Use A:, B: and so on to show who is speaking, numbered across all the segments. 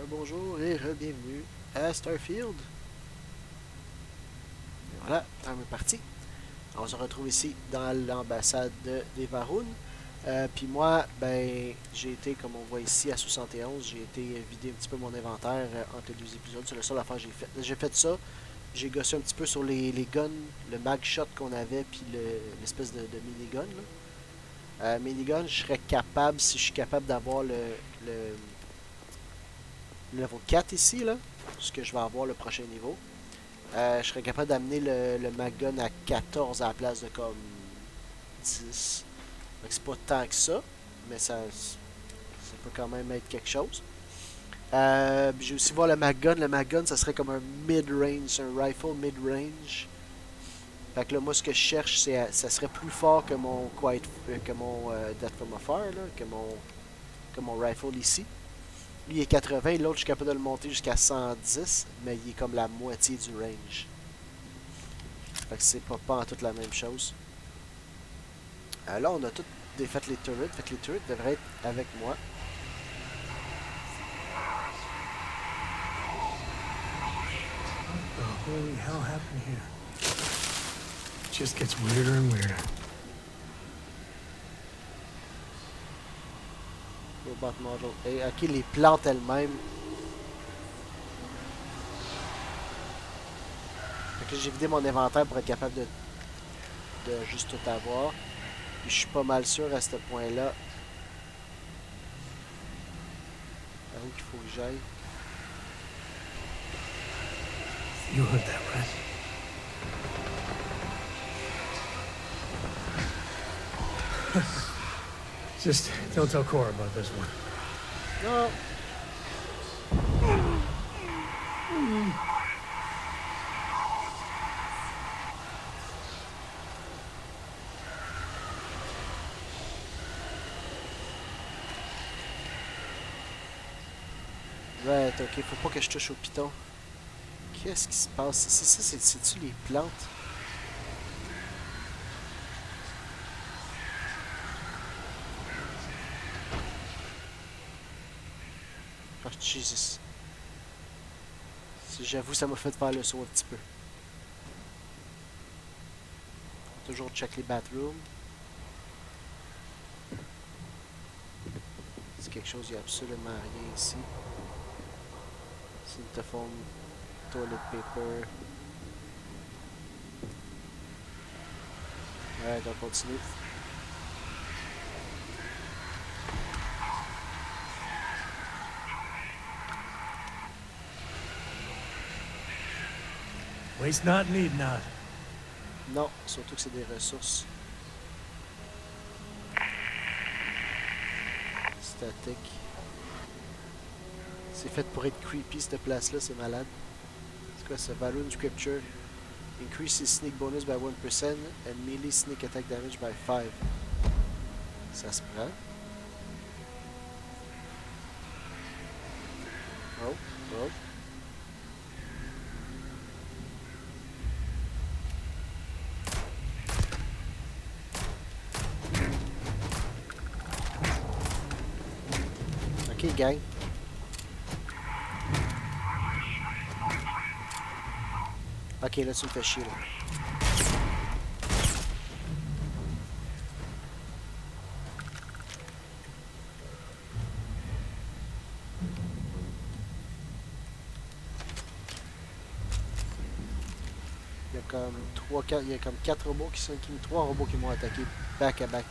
A: Bonjour et bienvenue à Starfield. Et voilà, on est parti. On se retrouve ici dans l'ambassade des Varoun. Puis moi, ben, j'ai été, comme on voit ici, à 71. J'ai été vider un petit peu mon inventaire entre les deux épisodes. C'est la seule affaire que j'ai fait. J'ai fait ça. J'ai gossé un petit peu sur les guns, le mag shot qu'on avait, puis l'espèce de minigun. Minigun, je serais capable, si je suis capable d'avoir le niveau 4 ici, là, ce que je vais avoir le prochain niveau. Je serais capable d'amener le Magun à 14 à la place de comme 10. Donc c'est pas tant que ça, mais ça peut quand même être quelque chose. J'ai aussi voir le Magun. Le Magun, ça serait comme un mid-range, un rifle mid-range. Fait que là, moi, ce que je cherche, ça serait plus fort que mon que mon Death from Afar, là, que mon rifle ici. Lui, il est 80, l'autre, je suis capable de le monter jusqu'à 110, mais il est comme la moitié du range. Fait que c'est pas en toute la même chose. Là, on a tout défait les turrets. Fait que les turrets devraient être avec moi.
B: What the holy hell happened here? It just gets weirder and weirder.
A: Robot model. Et, ok, les plantes elles-mêmes. Fait que j'ai vidé mon inventaire pour être capable de juste tout avoir. Puis je suis pas mal sûr à ce point-là. Où qu'il faut que j'aille.
B: You heard that, right? Just don't tell Cora about this one.
A: Non! Ouais, ok, faut pas que je touche au piton. Qu'est-ce qui se passe ici? Ça, c'est-tu les plantes? Oh, Jesus. J'avoue, ça m'a fait faire le saut un petit peu. Toujours check les bathrooms. C'est quelque chose, il n'y a absolument rien ici. Syntaphone, toilet paper. Ouais, on continue.
B: Waste not, need not.
A: Non, surtout que c'est des ressources statiques. C'est fait pour être creepy cette place-là, c'est malade. C'est quoi ça? Balloon Scripture. Increase his sneak bonus by 1% and melee sneak attack damage by 5. Ça se prend. Oh, oh. Ok, gang. Ok, là tu me fais chier là. Il y a comme 3, 4, il y a comme 4 robots qui sont qui, 3 robots qui m'ont attaqué back à back.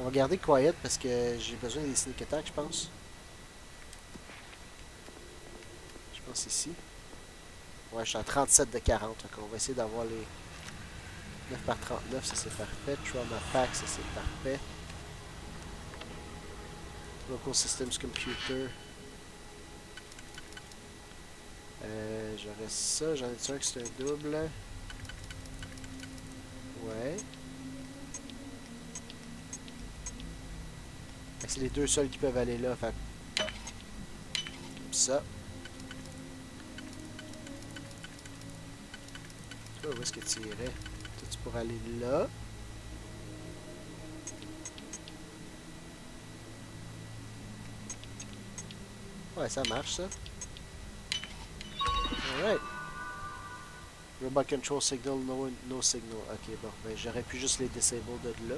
A: On va garder quiet parce que j'ai besoin des sneak attacks, je pense. Je pense ici. Ouais, je suis à 37 de 40. Donc on va essayer d'avoir les 9 par 39, ça c'est parfait. Trauma pack, ça c'est parfait. Local Systems Computer. J'aurais ça. J'en ai-tu un que c'est un double? Ouais. C'est les deux seuls qui peuvent aller là. Fait comme ça. Toi, où est-ce que tu irais? Toi, tu pourrais aller là. Ouais, ça marche, ça. Alright. Robot control signal, no signal. Ok, bon, ben j'aurais pu juste les disable de là.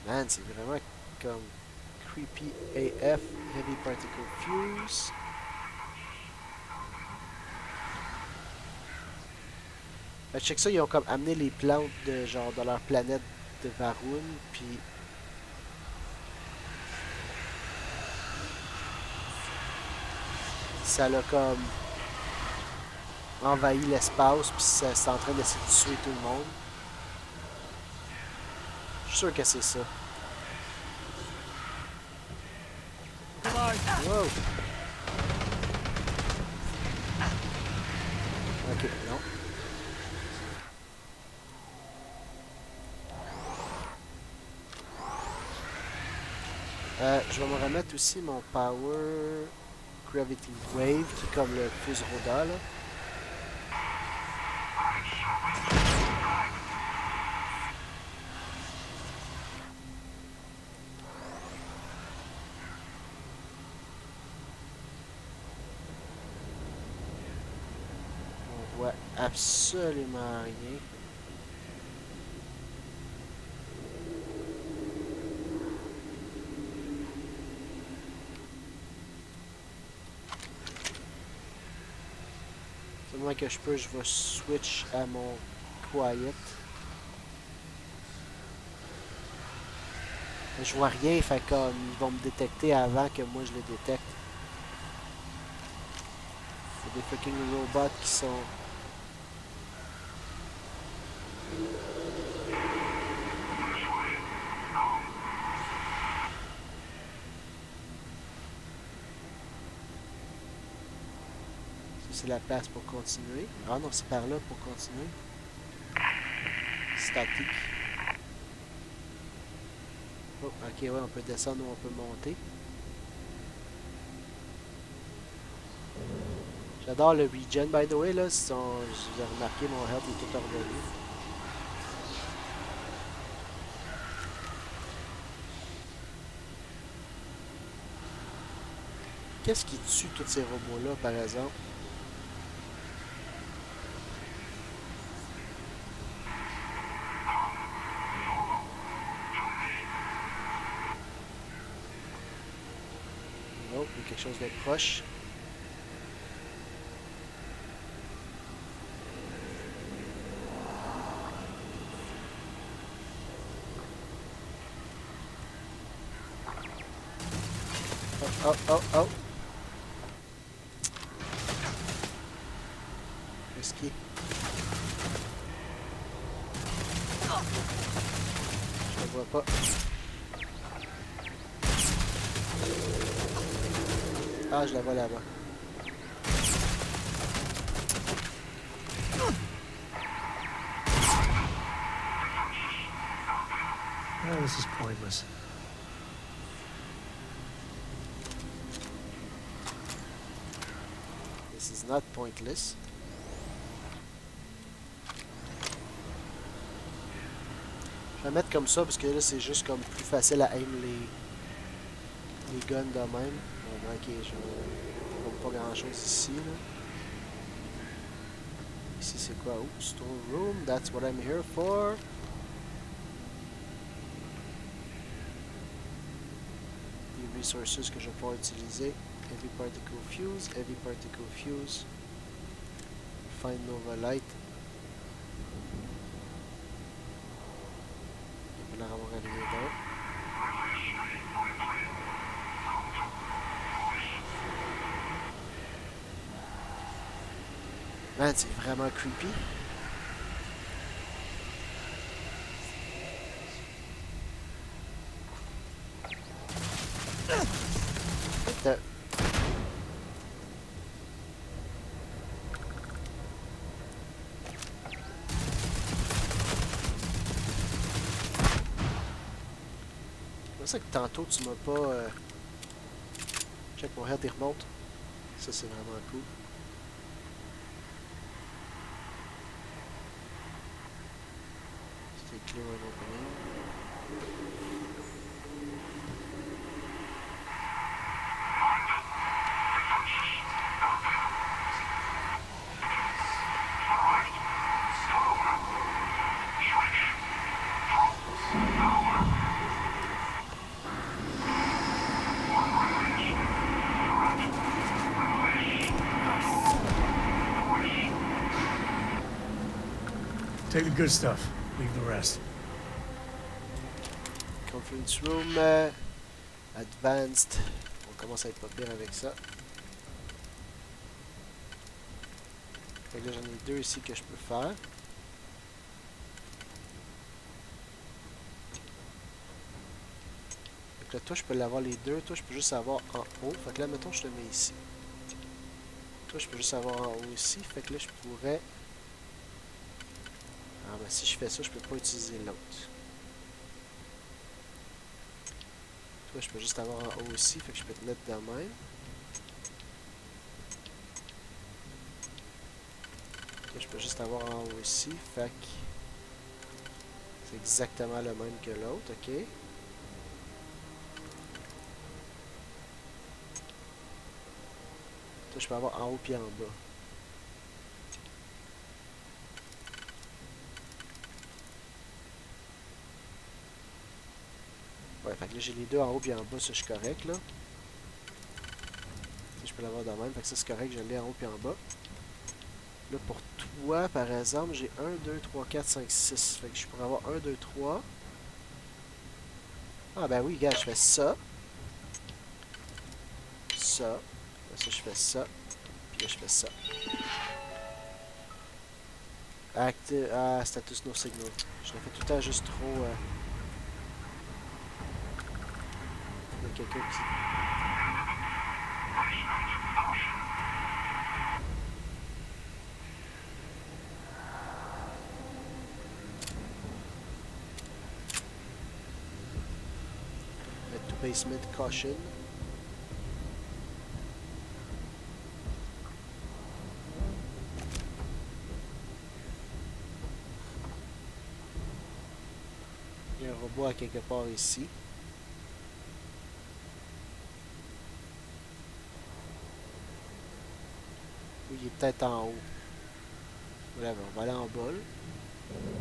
A: Man, c'est vraiment comme creepy AF, heavy particle fuse. Fait que check ça, ils ont comme amené les plantes de genre dans leur planète de Varun, puis ça l'a comme envahi l'espace, puis c'est en train d'essayer de tuer tout le monde. Je suis sûr que c'est ça. Wow! Ok, non. Je vais me remettre aussi mon Power Gravity Wave, qui est comme le plus Roda, là. On voit absolument rien. Seulement que je peux, je vais switch à mon Quiet. Je vois rien, fait comme ils vont me détecter avant que moi je les détecte. C'est des fucking robots qui sont... Ça, c'est la place pour continuer. Ah non, c'est par là pour continuer. Statique. Oh, ok, ouais, on peut descendre ou on peut monter. J'adore le regen, by the way, là. Si vous avez remarqué, mon health est tout revenu. Qu'est-ce qui tue tous ces robots-là, par exemple? Oh, il y a quelque chose de proche. Oh, oh, oh, oh. Risqué. Je le vois pas. Ah, je la vois là-bas.
B: Oh, this is pointless.
A: This is not pointless. Je vais mettre comme ça parce que là c'est juste comme plus facile à aim les guns de même. Bon, ok, je vois pas grand chose ici. Là. Ici c'est quoi? Oh, store room, that's what I'm here for. Les resources que je vais pouvoir utiliser. Heavy particle fuse, heavy particle fuse. Find Nova Light. Il va en avoir allumé d'autres. Man, c'est vraiment creepy. What the... C'est ça que tantôt tu m'as pas... Check mon head, il remonte. Ça c'est vraiment cool. Stay clear when opening.
B: Take the good stuff. Leave the rest.
A: Conference room. Advanced. On commence à être pas pire avec ça. Fait que là, j'en ai deux ici que je peux faire. Fait que là, toi, je peux l'avoir les deux. Toi, je peux juste avoir en haut. Fait que là, mettons, je te mets ici. Toi, je peux juste avoir en haut ici. Fait que là, je pourrais... Ah, ben si je fais ça, je peux pas utiliser l'autre. Toi, je peux juste avoir en haut ici. Fait que je peux te mettre de même. Toi, je peux juste avoir en haut ici. Fait que... c'est exactement le même que l'autre, ok? Toi, je peux avoir en haut puis en bas. Ouais, fait que là, j'ai les deux en haut puis en bas, ça, je suis correct, là. Je peux l'avoir de même, fait que ça, c'est correct, je l'ai en haut puis en bas. Là, pour toi, par exemple, j'ai 1, 2, 3, 4, 5, 6. Fait que je pourrais avoir 1, 2, 3. Ah, ben oui, gars, je fais ça. Ça. Là, ça, je fais ça. Puis là, je fais ça. Active. Ah, status no signal. Je le fais tout le temps juste trop. Il y a quelqu'un qui. Head to basement, caution. Il y a un robot à quelque part ici. Oui, il est peut-être en haut. Bref, on va aller en bas.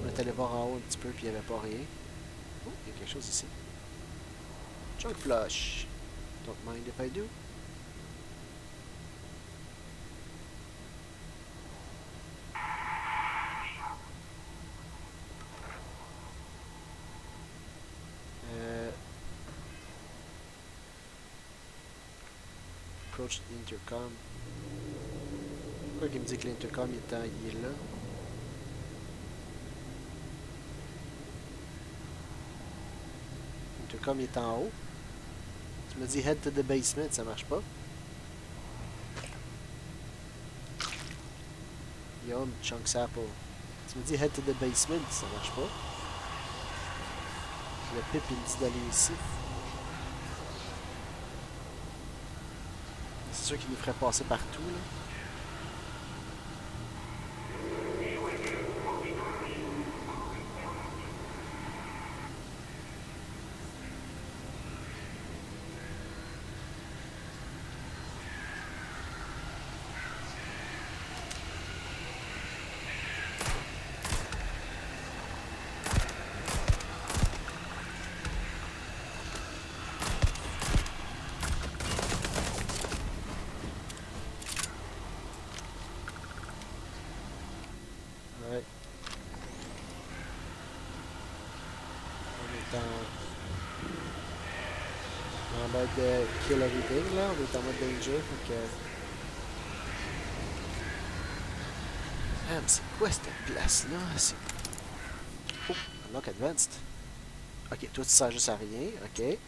A: On est allé voir en haut un petit peu, puis il n'y avait pas rien. Oh, il y a quelque chose ici. Junk flush. Don't mind if I do. Approach l'intercom. Pourquoi il me dit que l'intercom il est là? L'intercom il est en haut. Tu me dis head to the basement, ça marche pas. Yum, Chunks Apple. Tu me dis head to the basement, ça marche pas. Le pip il me dit d'aller ici. C'est sûr qu'il nous ferait passer partout là. Ouais. On est en mode kill everything là, on est en mode danger, fait que... Ah, mais c'est quoi cette place là? C'est... Oh, unlock advanced. Ok, toi tu sers juste à rien, ok.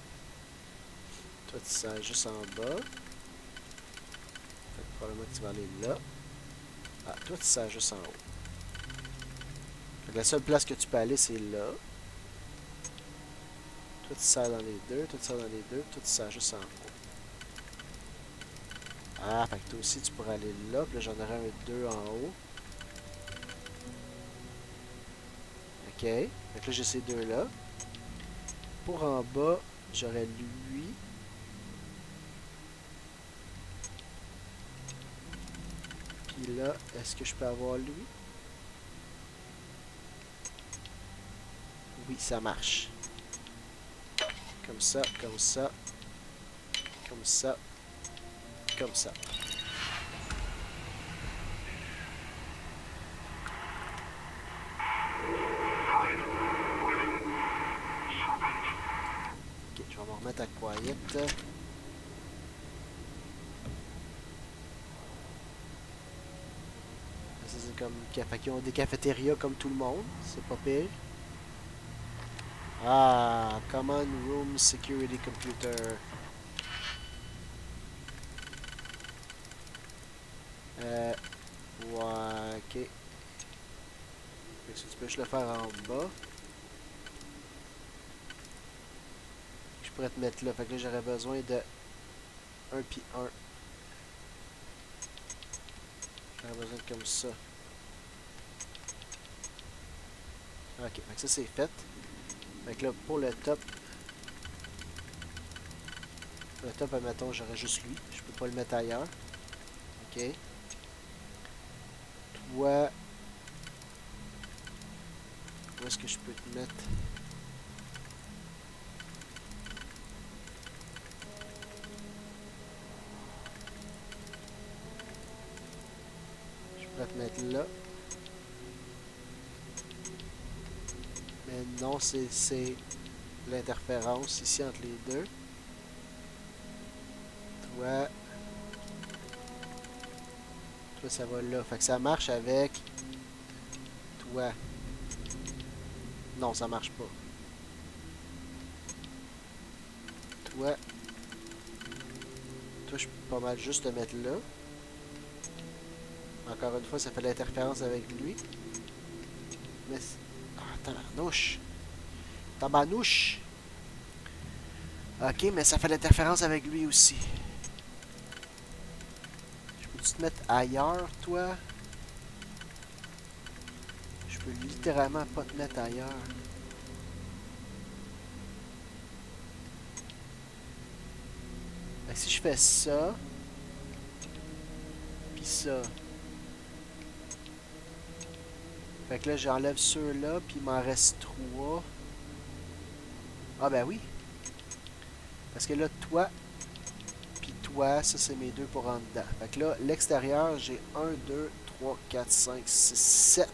A: Toi tu sers juste en bas. Fait que probablement que tu vas aller là. Ah, toi tu sers juste en haut. Fait que la seule place que tu peux aller c'est là. Toi tu sers dans les deux, toi tu sers dans les deux, toi tu sers juste en haut. Ah, fait que toi aussi tu pourrais aller là, puis là j'en aurais un 2 en haut. Ok. Fait que là, j'ai ces deux-là. Pour en bas, j'aurais lui. Puis là, est-ce que je peux avoir lui? Oui, ça marche. Comme ça, comme ça. Comme ça. Comme ça. Ok, je vais me remettre à quiet. Ça, c'est comme... Fait qu'ils ont des cafétérias comme tout le monde. C'est pas pire. Ah, Common Room Security Computer. Ouais, ok. Fait que ça, tu peux juste le faire en bas. Je pourrais te mettre là. Fait que là, j'aurais besoin de 1 puis 1. J'aurais besoin de comme ça. Ok, fait que ça, c'est fait. Fait que là, pour le top, admettons, j'aurais juste lui. Je peux pas le mettre ailleurs. Ok. Toi, où est-ce que je peux te mettre? Je pourrais te mettre là. Mais non, c'est l'interférence ici entre les deux. Toi, ça va là. Fait que ça marche avec toi. Non, ça marche pas. Toi, je peux pas mal juste te mettre là. Encore une fois, ça fait l'interférence avec lui. Mais... Ah, tabarnouche. Tabarnouche. Ok, mais ça fait l'interférence avec lui aussi. Je peux-tu te mettre ailleurs, toi? Je peux littéralement pas te mettre ailleurs. Fait que si je fais ça... Puis ça... Fait que là, j'enlève ceux-là, puis il m'en reste 3. Ah ben oui. Parce que là, toi, puis toi, ça c'est mes deux pour en dedans. Fait que là, l'extérieur, j'ai 1, 2, 3, 4, 5, 6, 7.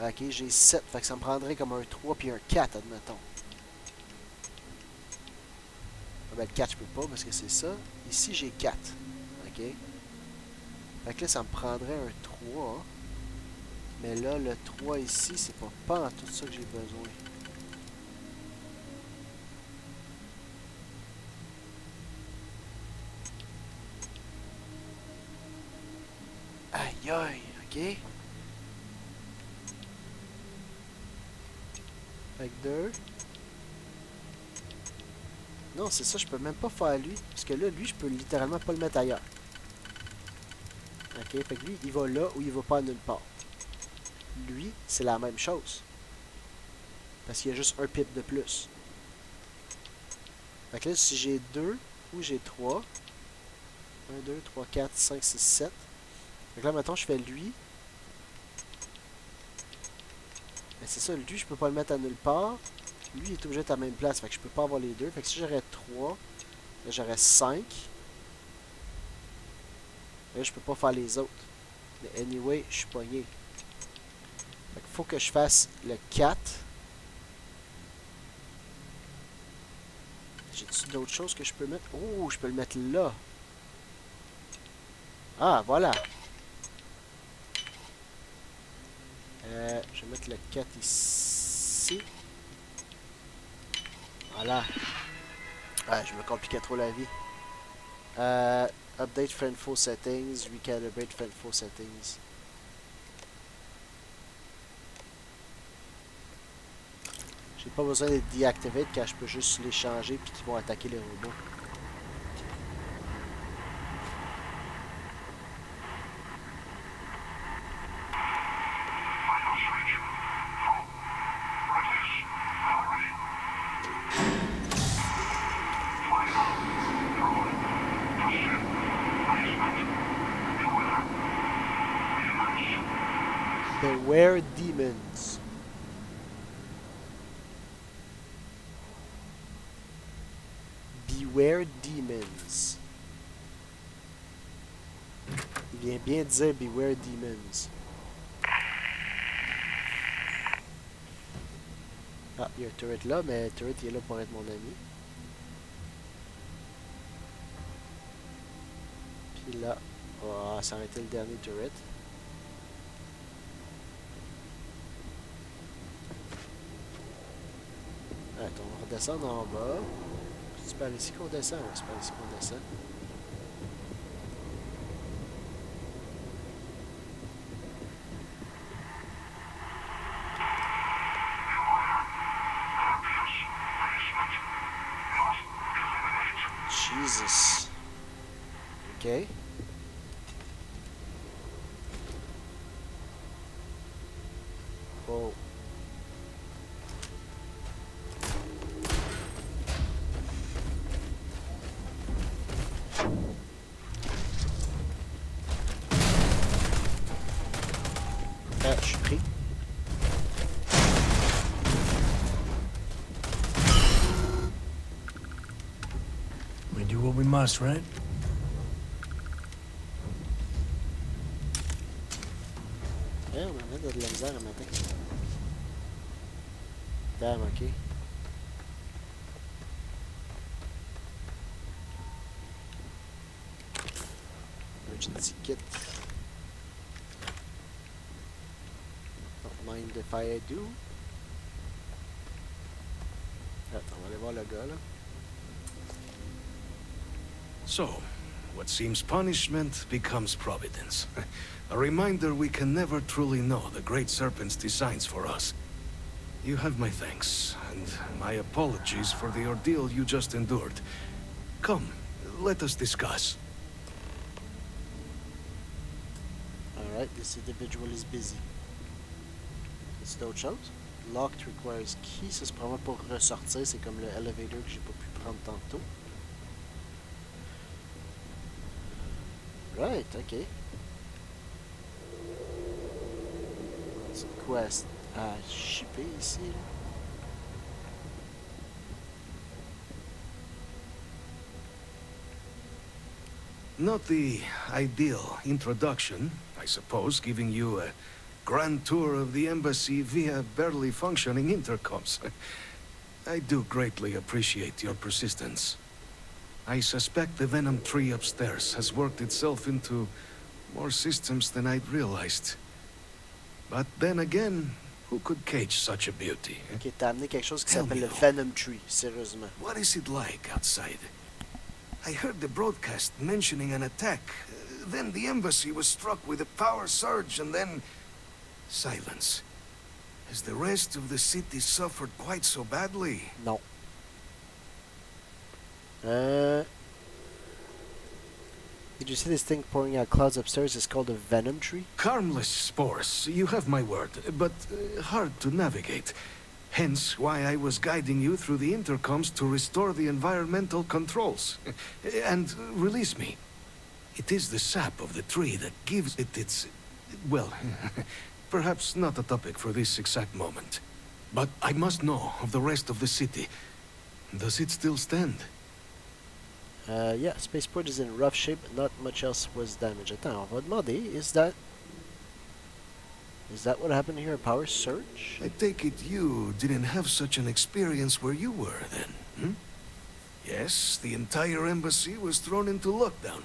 A: Ok, j'ai 7. Fait que ça me prendrait comme un 3 puis un 4, admettons. Ah ben le 4, je peux pas parce que c'est ça. Ici, j'ai 4. Ok. Fait que là, ça me prendrait un 3. Mais là, le 3 ici, c'est pas en tout ça que j'ai besoin. Aïe aïe, ok. Fait que 2. Non, c'est ça, je peux même pas faire lui. Parce que là, lui, je peux littéralement pas le mettre ailleurs. Ok, fait que lui, il va là ou il va pas nulle part. Lui, c'est la même chose. Parce qu'il y a juste un pip de plus. Fait que là, si j'ai 2 ou j'ai 3. 1, 2, 3, 4, 5, 6, 7. Fait que là, mettons, je fais lui. Mais c'est ça, lui, je peux pas le mettre à nulle part. Lui, il est obligé d'être à la même place. Fait que je peux pas avoir les deux. Fait que si j'aurais 3, là, j'aurais 5. Là, je peux pas faire les autres. Mais anyway, je suis pogné. Fait qu'il faut que je fasse le 4. J'ai-tu d'autres choses que je peux mettre? Oh, je peux le mettre là. Ah, voilà. Je vais mettre le 4 ici. Voilà. Ah, je me compliquais trop la vie. Update friendful settings. Recalibrate friendful settings. J'ai pas besoin d'être deactivate car je peux juste les changer puis qu'ils vont attaquer les robots. Beware demons. Beware demons. Il vient bien dire beware demons. Ah, il y a un turret là, mais le turret il est là pour être mon ami. Puis là, oh, ça aurait été le dernier turret. Attends, on va redescendre en bas. C'est par ici qu'on descend? Ouais, c'est par ici qu'on descend. Jesus. Ok. Oh. Ah, je suis pris.
B: We do what we must, right?
A: Ouais, on a de la misère un matin. Damn, ok. Emergency kit. Don't mind if I do. Attends, on va aller voir le gars là.
C: So, what seems punishment becomes providence. A reminder we can never truly know the Great Serpent's designs for us. You have my thanks, and my apologies for the ordeal you just endured. Come, let us discuss.
A: Alright, this individual is busy. C'est d'autres choses? Locked requires key, ça c'est probablement pour ressortir, c'est comme le elevator que j'ai pas pu prendre tantôt. Right, ok. C'est quoi à shipper ici? Là?
C: Not the ideal introduction, I suppose, giving you a grand tour of the embassy via barely functioning intercoms. I do greatly appreciate your persistence. I suspect the venom tree upstairs has worked itself into more systems than I'd realized. But then again, who could cage such a beauty?
A: Ok, t'as amené quelque chose qui
C: Tell
A: s'appelle
C: me
A: le
C: now.
A: Venom Tree, sérieusement.
C: What is it like outside? I heard the broadcast mentioning an attack. Then the embassy was struck with a power surge and then... silence. Has the rest of the city suffered quite so badly?
A: Non. Did you see this thing pouring out clouds upstairs? It's called a Venom Tree?
C: Harmless spores, you have my word, but hard to navigate. Hence why I was guiding you through the intercoms to restore the environmental controls. And release me. It is the sap of the tree that gives it its... well, perhaps not a topic for this exact moment. But I must know of the rest of the city. Does it still stand?
A: Yeah, spaceport is in rough shape, not much else was damaged. Attends, on va demander, is that what happened here, a power surge?
C: I take it you didn't have such an experience where you were, then, hmm? Yes, the entire embassy was thrown into lockdown,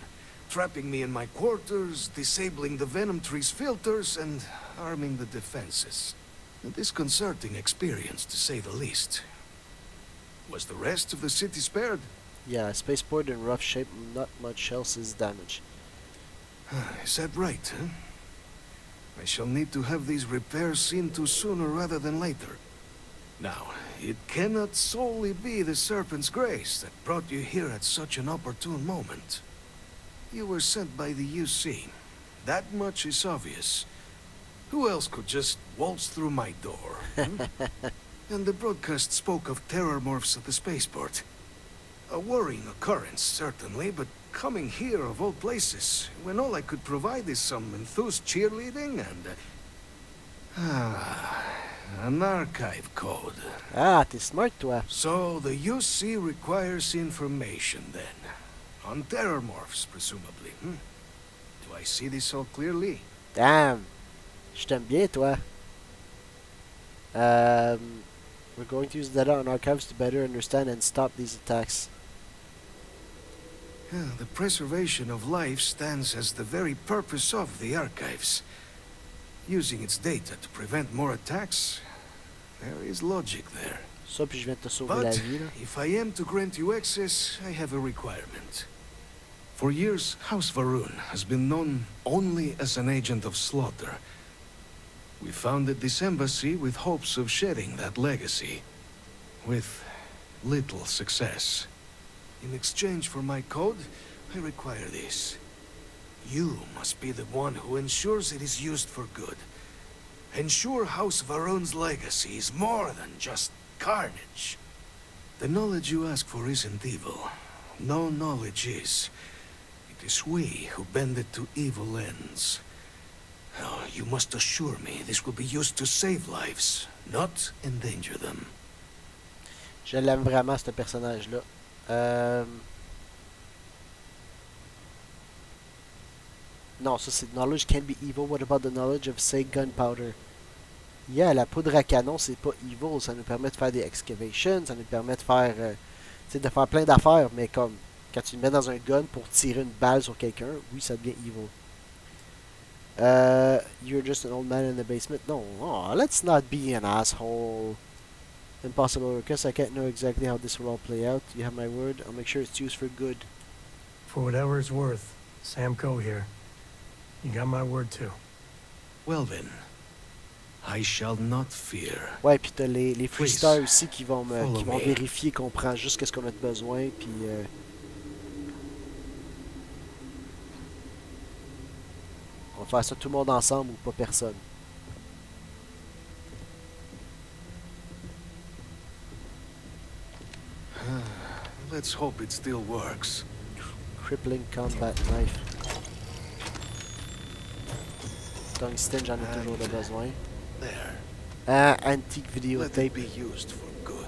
C: trapping me in my quarters, disabling the Venom Tree's filters, and arming the defenses. A disconcerting experience, to say the least. Was the rest of the city spared?
A: Yeah, spaceport in rough shape, not much else is damaged.
C: Is that right, huh? I shall need to have these repairs seen to sooner rather than later. Now, it cannot solely be the Serpent's grace that brought you here at such an opportune moment. You were sent by the UC. That much is obvious. Who else could just waltz through my door? Hmm? And the broadcast spoke of terror morphs at the spaceport. A worrying occurrence, certainly, but coming here of all places, when all I could provide is some enthused cheerleading and... Ah, an archive code.
A: Ah, t'es smart, toi.
C: So the UC requires information then. On terrormorphs, presumably. Do I see this all clearly?
A: Damn. Je t'aime bien, toi. We're going to use data on archives to better understand and stop these attacks.
C: The preservation of life stands as the very purpose of the archives. Using its data to prevent more attacks, there is logic there.
A: Ça, puis je viens de te sauver la
C: But
A: vie, là.
C: if I am to grant you access, I have a requirement. For years, House Varun has been known only as an agent of slaughter. We founded this embassy with hopes of shedding that legacy. With little success. In exchange for my code, I require this. You must be the one who ensures it is used for good. Ensure House Varun's legacy is more than just carnage. The knowledge you ask for isn't evil. No knowledge is. It is we who bend it to evil ends. Oh, you must assure me this will be used to save lives, not endanger them.
A: Je l'aime vraiment, ce personnage-là. Non, ça c'est knowledge can't be evil. What about the knowledge of, say, gunpowder? Yeah, la poudre à canon, c'est pas evil. Ça nous permet de faire des excavations, ça nous permet de faire, tu sais, de faire plein d'affaires. Mais comme, quand tu le mets dans un gun pour tirer une balle sur quelqu'un, oui, ça devient evil. You're just an old man in the basement. No, oh, let's not be an asshole. Impossible request. I can't know exactly how this will all play out. You have my word. I'll make sure it's used for good.
B: For whatever it's worth, Sam Coe here. You got my word too.
C: Well then, I shall not fear.
A: Ouais, puis t'as les freestars
C: Please,
A: aussi qui vont
C: follow me.
A: vérifier qu'on prend juste ce qu'on a de besoin, puis on va faire ça tout le monde ensemble ou pas personne.
C: Let's hope it still works.
A: Crippling combat knife. Tungsten, j'en ai toujours de besoin.
C: There.
A: Antique
C: Let it
A: videotape.
C: be used for good.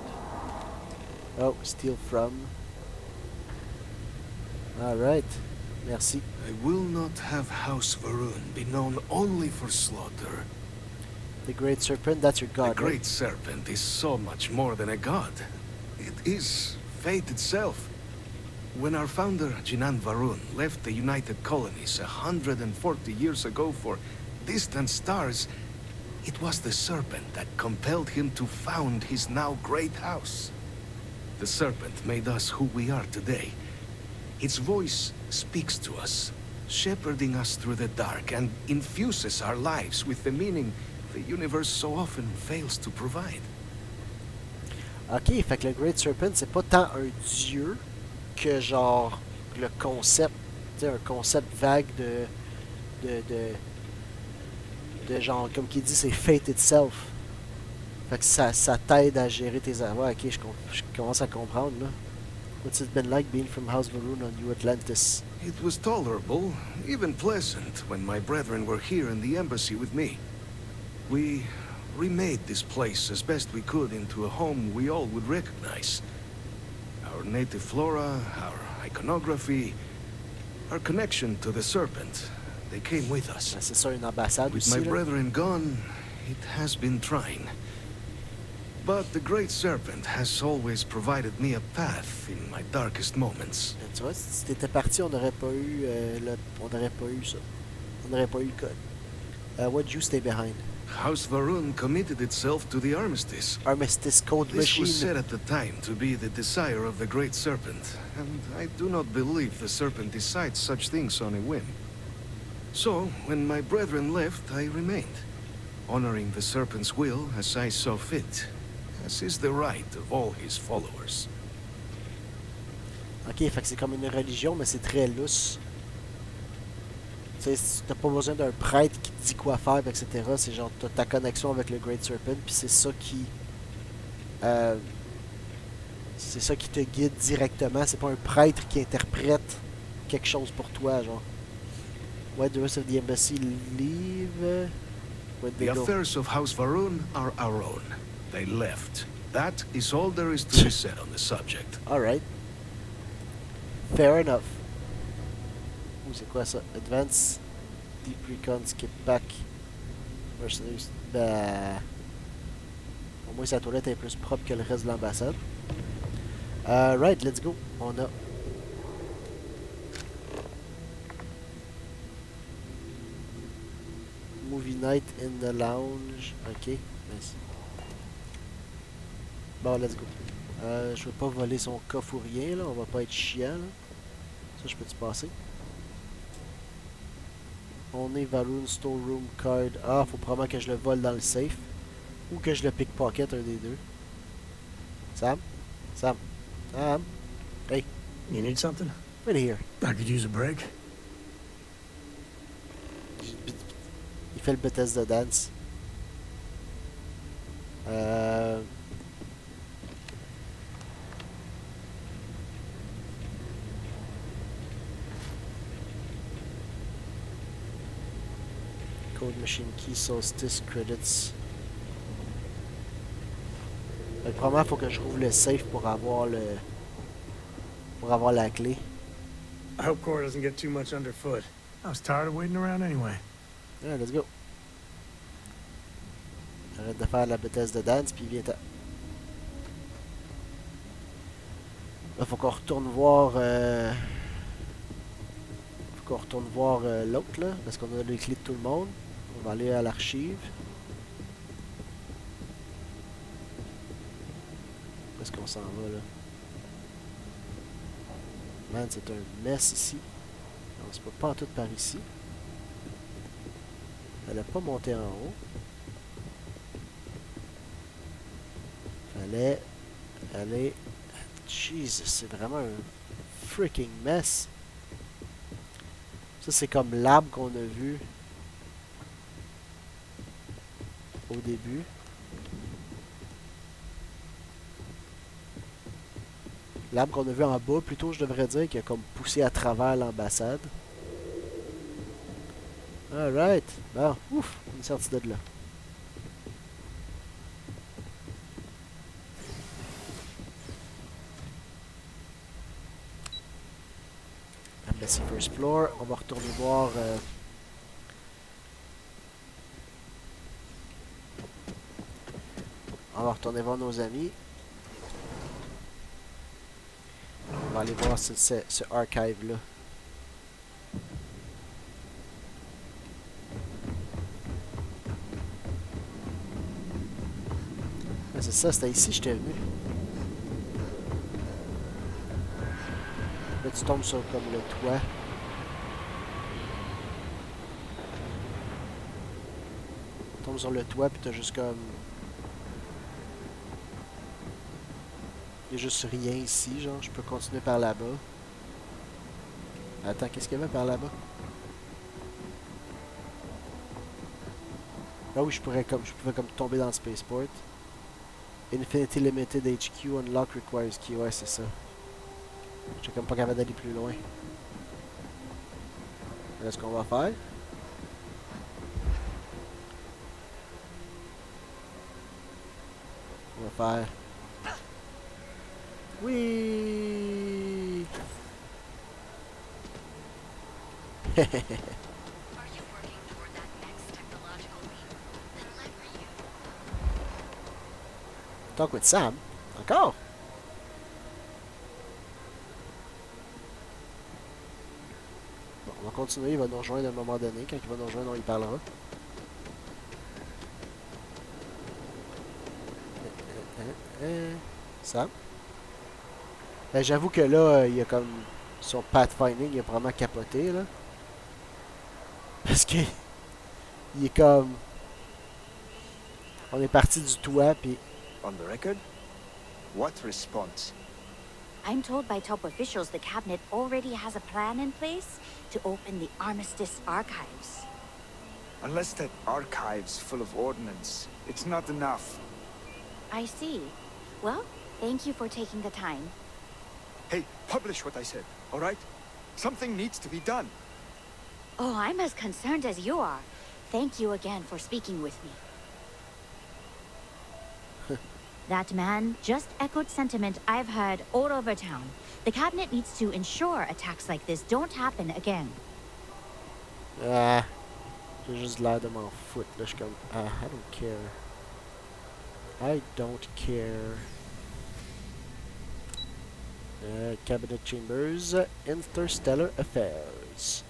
A: Oh, steal from. Alright. Merci.
C: I will not have House Varun be known only for slaughter.
A: The Great Serpent, that's your
C: The
A: god,
C: Great
A: right?
C: Serpent is so much more than a god. It is fate itself. When our founder, Jinan Varun, left the United Colonies 140 years ago for distant stars, it was the Serpent that compelled him to found his now great house. The Serpent made us who we are today. Its voice speaks to us, shepherding us through the dark and infuses our lives with the meaning the universe so often fails to provide.
A: Ok, fait que le Great Serpent, c'est pas tant un dieu que genre le concept, tu sais, un concept vague de genre, comme qui dit, c'est fate itself. Fait que ça t'aide à gérer tes affaires. Ok, je commence à comprendre là. What's it been like being from House Varun on New Atlantis?
C: It was tolerable, even pleasant, when my brethren were here in the embassy with me. We remade this place as best we could into a home we all would recognize. Our native flora, our iconography, our connection to the serpent, they came with us.
A: Ben, c'est ça, une ambassade
C: With
A: aussi.
C: my
A: Là.
C: brethren gone, it has been trying. But the Great Serpent has always provided me a path in my darkest moments.
A: Ben, tu vois, si t'étais parti, on n'aurait pas eu on n'aurait pas eu ça. On n'aurait pas eu le code. What'd you stay behind?
C: House Varun committed itself to the armistice.
A: Armistice Code
C: This
A: Machine.
C: was said at the time to be the desire of the Great Serpent, and I do not believe the Serpent decides such things on a whim. So, when my brethren left, I remained, honoring the Serpent's will as I saw fit, as is the right of all his followers.
A: Ok, fait que c'est comme une religion, mais c'est très lousse. Tu sais, t'as pas besoin d'un prêtre qui te dit quoi faire, etc. C'est genre, t'as ta connexion avec le Great Serpent, puis c'est ça qui... c'est ça qui te guide directement. C'est pas un prêtre qui interprète quelque chose pour toi, genre. Why the rest of the embassy leave? Where'd
C: The
A: they go?
C: affairs of House Varun are our own. They left. That is all there is to be said on the subject.
A: Alright. Fair enough. Ouh, c'est quoi ça? Advance, Deep Recon, Skip Back, Mercenaries. Ben. Au moins sa toilette est plus propre que le reste de l'ambassade. Right, let's go. On a. Movie night in the lounge. Ok, nice. Bon, let's go. Je veux pas voler son coffre ou rien, là. On va pas être chiant, là. Ça, je peux-tu passer? On est Varun Storeroom Card. Ah, faut probablement que je le vole dans le safe. Ou que je le pickpocket, un des deux. Sam? Sam? Sam? Hey,
B: You need something?
A: wait here.
B: I could use a break.
A: Il fait le Bethesda Dance. Code Machine Key, Solstice, Credits. Probablement, il faut que je rouvre le safe pour avoir le... pour avoir la clé.
B: I hope Cora doesn't get too much underfoot. I was tired of waiting around anyway.
A: Yeah, let's go. Arrête de faire la Bethesda Dance, puis viens. Là, faut qu'on retourne voir. Faut qu'on retourne voir l'autre, là, parce qu'on a les clés de tout le monde. On va aller à l'archive. Où est-ce qu'on s'en va, là? Man, c'est un mess ici. On se peut pas en tout par ici. Elle a pas monté en haut. Fallait aller... Jesus, c'est vraiment un freaking mess. Ça, c'est comme l'arbre qu'on a vu au début. L'arbre qu'on a vu en bas, plutôt, je devrais dire, qui a comme poussé à travers l'ambassade. Alright. Bon, ouf, on est sorti de là. Embassy First Floor. On va retourner voir... On va retourner voir nos amis. On va aller voir ce archive-là. Ah, c'est ça, c'était ici que j'étais venu. Là, tu tombes sur comme le toit. Tu tombes sur le toit, puis t'as juste comme... Il n'y a juste rien ici, genre. Je peux continuer par là-bas. Attends, qu'est-ce qu'il y avait par là-bas? Ah oui, je pouvais comme tomber dans le spaceport. Infinity Limited HQ, Unlock Requires Key. Ouais, c'est ça. J'étais comme pas capable d'aller plus loin. Voilà ce qu'on va faire. On va faire... Oui! Talk with Sam? Encore? Bon, on va continuer, il va nous rejoindre à un moment donné. Quand il va nous rejoindre, on y parlera. Sam? Ben, j'avoue que là, il y a comme son pathfinding, il a vraiment capoté, là. Parce que il est comme... On est parti du toit, puis...
D: On the record? What response?
E: I'm told by top officials the cabinet already has a plan in place to open the Armistice archives.
D: Unless that archive's full of ordnance, it's not enough.
E: I see. Well, thank you for taking the time.
D: Hey, publish what I said, all right? Something needs to be done.
E: Oh, I'm as concerned as you are. thank you again for speaking with me. That man just echoed sentiment I've heard all over town. The cabinet needs to ensure attacks like this don't happen again.
A: Ah, j'ai juste l'air de m'en foutre. Là, je suis comme, ah, I don't care. I don't care. Cabinet Chambers, Interstellar Affairs.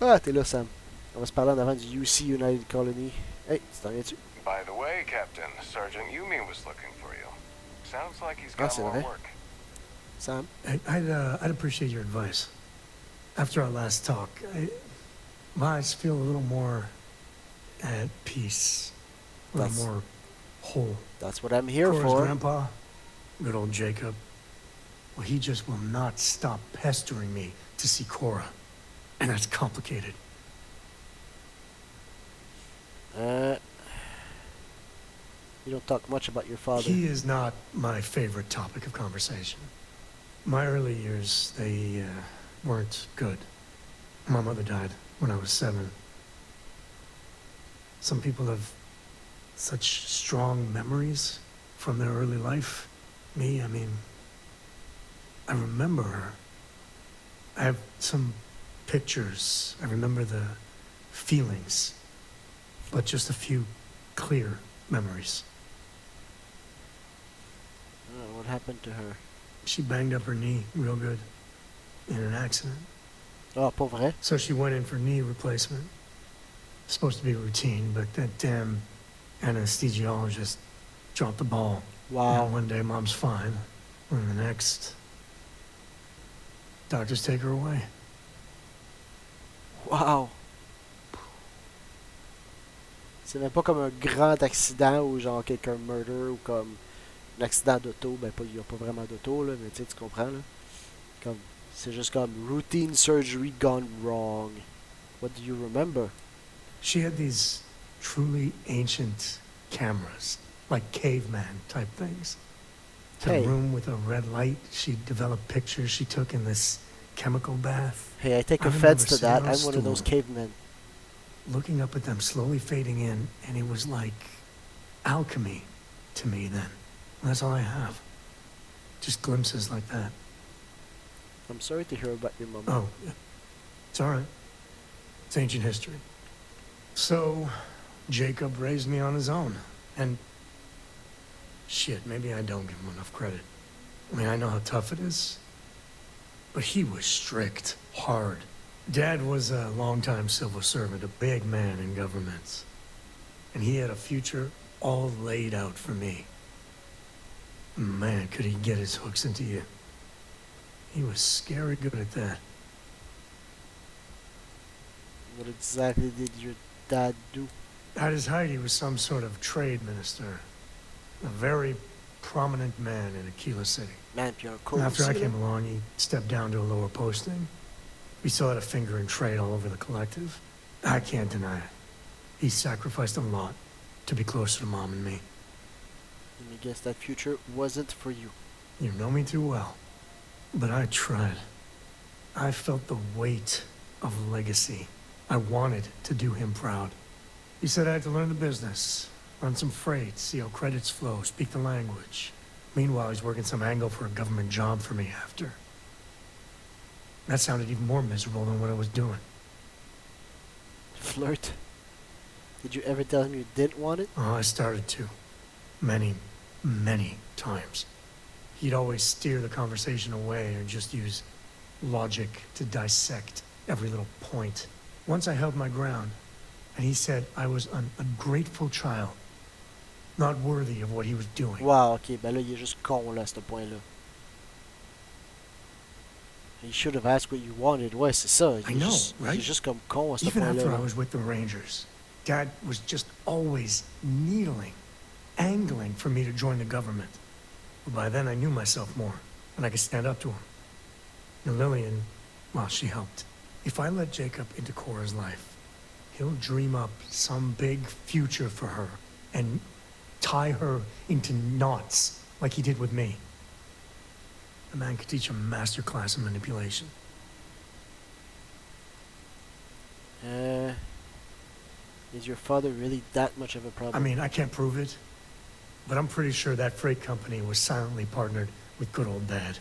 A: Ah, t'es là, Sam. On va se parler en avant du UC United Colony. Hey, tu t'en viens-tu?
F: By the way, Captain, Sergeant Yumi was looking for you. Sounds like he's got
A: c'est
F: more
A: vrai.
F: work.
A: Sam?
B: I'd appreciate your advice. After our last talk, I just feel a little more at peace, a little more whole.
A: That's what I'm here
B: Cora's
A: for.
B: grandpa, good old Jacob, well, he just will not stop pestering me to see Cora, and that's complicated.
A: You don't talk much about your father.
B: He is not my favorite topic of conversation. My early years, they weren't good. My mother died when I was 7. Some people have such strong memories from their early life. Me, I mean, I remember her. I have some pictures. I remember the feelings, but just a few clear memories.
A: What happened to her?
B: She banged up her knee real good in an accident.
A: Oh, pas vrai?
B: So she went in for knee replacement. Supposed to be routine, but that damn anesthesiologist dropped the ball.
A: Wow.
B: And one day mom's fine, and the next, doctors take her away.
A: Wow. C'est même pas comme un grand accident ou genre quelqu'un murder ou comme un accident d'auto. Ben, il n'y a pas vraiment d'auto, là, mais tu comprends, là. Comme, c'est juste comme routine surgery gone wrong. What do you remember?
B: She had these truly ancient cameras, like caveman type things. A
A: Hey.
B: room with a red light. She developed pictures she took in this chemical bath.
A: Hey, I take
B: I
A: offense
B: remember
A: to that.
B: sitting on
A: I'm
B: a
A: one of those
B: stool.
A: cavemen.
B: Looking up at them slowly fading in, and it was like alchemy to me then. That's all I have. Just glimpses like that.
A: I'm sorry to hear about your mom.
B: Oh, it's all right. It's ancient history. So, Jacob raised me on his own, and shit, maybe I don't give him enough credit. I mean, I know how tough it is, but he was strict, hard. Dad was a longtime civil servant, a big man in government, and he had a future all laid out for me. Man, could he get his hooks into you. He was scary good at that.
A: What exactly did your dad do?
B: At his height, he was some sort of trade minister. A very prominent man in Aquila City.
A: Man, puis un cool
B: After I
A: aussi,
B: came
A: là.
B: along, he stepped down to a lower posting. We still had a finger in trade all over the collective. I can't deny it. He sacrificed a lot to be closer to Mom and me.
A: And I guess that future wasn't for you.
B: You know me too well. But I tried. I felt the weight of legacy. I wanted to do him proud. He said I had to learn the business, run some freight, see how credits flow, speak the language. Meanwhile, he's working some angle for a government job for me after. That sounded even more miserable than what I was doing.
A: Flirt? Did you ever tell him you didn't want it?
B: Oh, I started to. Many, many times. He'd always steer the conversation away or just use logic to dissect every little point. Once I held my ground, and he said I was an ungrateful child, not worthy of what he was doing.
A: Wow, ok, ben là, il est juste con, là, à ce point-là. He should have asked what you wanted. Ouais, c'est ça.
B: I know,
A: Il
B: right?
A: est juste comme con à ce
B: Even
A: point-là.
B: after I
A: là.
B: was with the Rangers, Dad was just always needling, angling for me to join the government. But by then I knew myself more, and I could stand up to him. And Lillian, well, she helped. If I let Jacob into Cora's life, he'll dream up some big future for her and tie her into knots like he did with me. The man could teach a master class in manipulation.
A: Is your father really that much of a
B: I
A: problem?
B: mean, I can't prove it, but I'm pretty sure that freight company was silently partnered with good old Dad.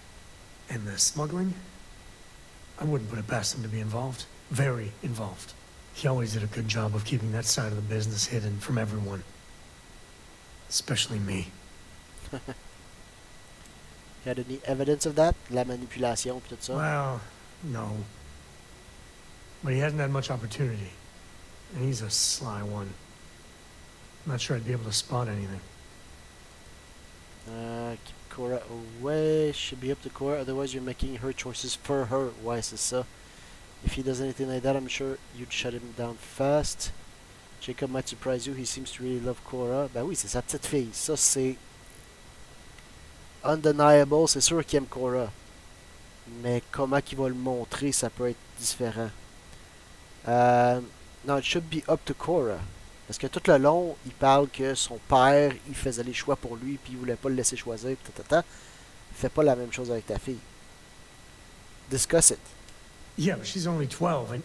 B: And the smuggling? I wouldn't put it past him to be involved. Very involved. He always did a good job of keeping that side of the business hidden from everyone. Especially me.
A: You had any evidence of that? La manipulation pis tout ça?
B: Well, no. But he hasn't had much opportunity. And he's a sly one. Not sure I'd be able to spot anything.
A: Keep Cora away. Should be up to Cora, otherwise you're making her choices for her. Ouais, c'est ça. If he does anything like that, I'm sure you'd shut him down fast. Jacob might surprise you. He seems to really love Cora. Ben oui, c'est sa petite fille. Ça, c'est undeniable. C'est sûr qu'il aime Cora. Mais comment qu'il va le montrer, ça peut être différent. No, it should be up to Cora. Parce que tout le long, il parle que son père, il faisait les choix pour lui, puis il voulait pas le laisser choisir, Fais pas la même chose avec ta fille. Discuss it.
B: Yeah, but she's only 12 and...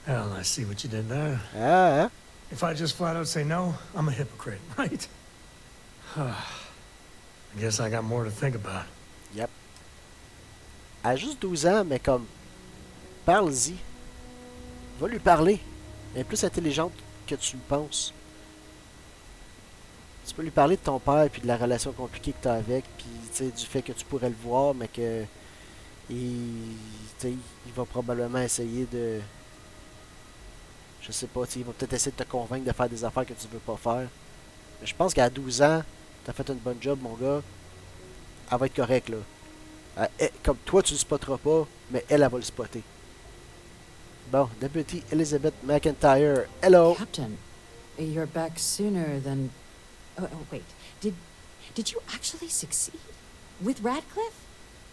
B: Well, I see what you did there.
A: Ah, hein?
B: If I just flat out say no, I'm a hypocrite, right? I guess I got more to think about.
A: Yep. Elle a juste 12 ans, mais comme... Parle-y. Va lui parler. Elle est plus intelligente que tu le penses. Tu peux lui parler de ton père, puis de la relation compliquée que tu as avec, puis du fait que tu pourrais le voir, mais que... Il va probablement essayer de... Je sais pas, il va peut-être essayer de te convaincre de faire des affaires que tu veux pas faire. Mais je pense qu'à 12 ans, t'as fait une bonne job, mon gars. Elle va être correcte, là. Comme toi, tu le spotteras pas, mais elle va le spotter. Bon, Deputy Elizabeth McIntyre. Hello!
G: Captain, you're back sooner than... Oh, wait. Did you actually succeed? With Radcliffe?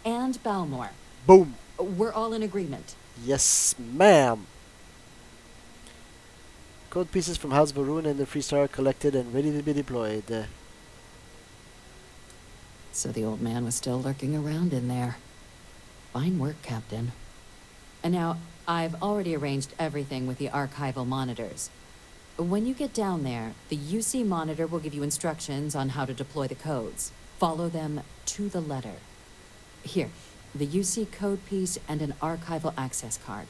G: And Balmore?
A: Boom!
G: We're all in agreement.
A: Yes, ma'am! Code pieces from House Varun and the Freestar collected and ready to be deployed.
G: So the old man was still lurking around in there. Fine work, Captain. And now, I've already arranged everything with the archival monitors. When you get down there, the UC monitor will give you instructions on how to deploy the codes. Follow them to the letter. Here, the UC code piece and an archival access card.